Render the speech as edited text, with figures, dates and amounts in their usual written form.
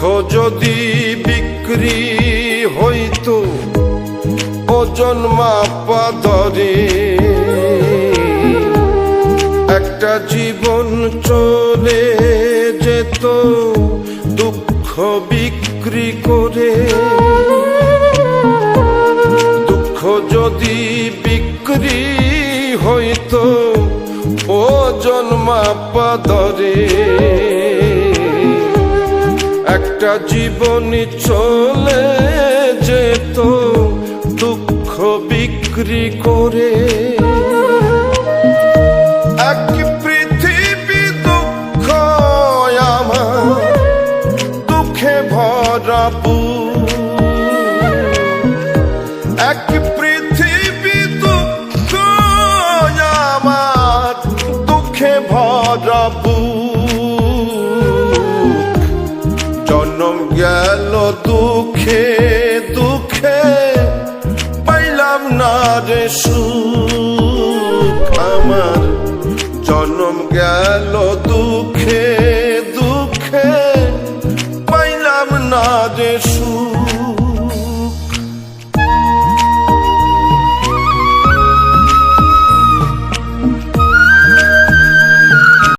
যদি বিক্রি হইতো ওজন মাপা দরে, একটা জীবন চলে যেত দুঃখ বিক্রি করে। দুঃখ যদি বিক্রি হইতো ওজন মাপা দরে, একটা জীবনী চলে যেত দুঃখ বিক্রি করে। এক পৃথিবী দুঃখ আমার, দুঃখে ভরা বুক। এক পৃথিবী দুঃখ আমার, দুঃখে ভরা বুক। জন্ম গেল দুঃখে দুঃখে, পাইলাম না রে সুখ আমার। জন্ম গেল দুঃখে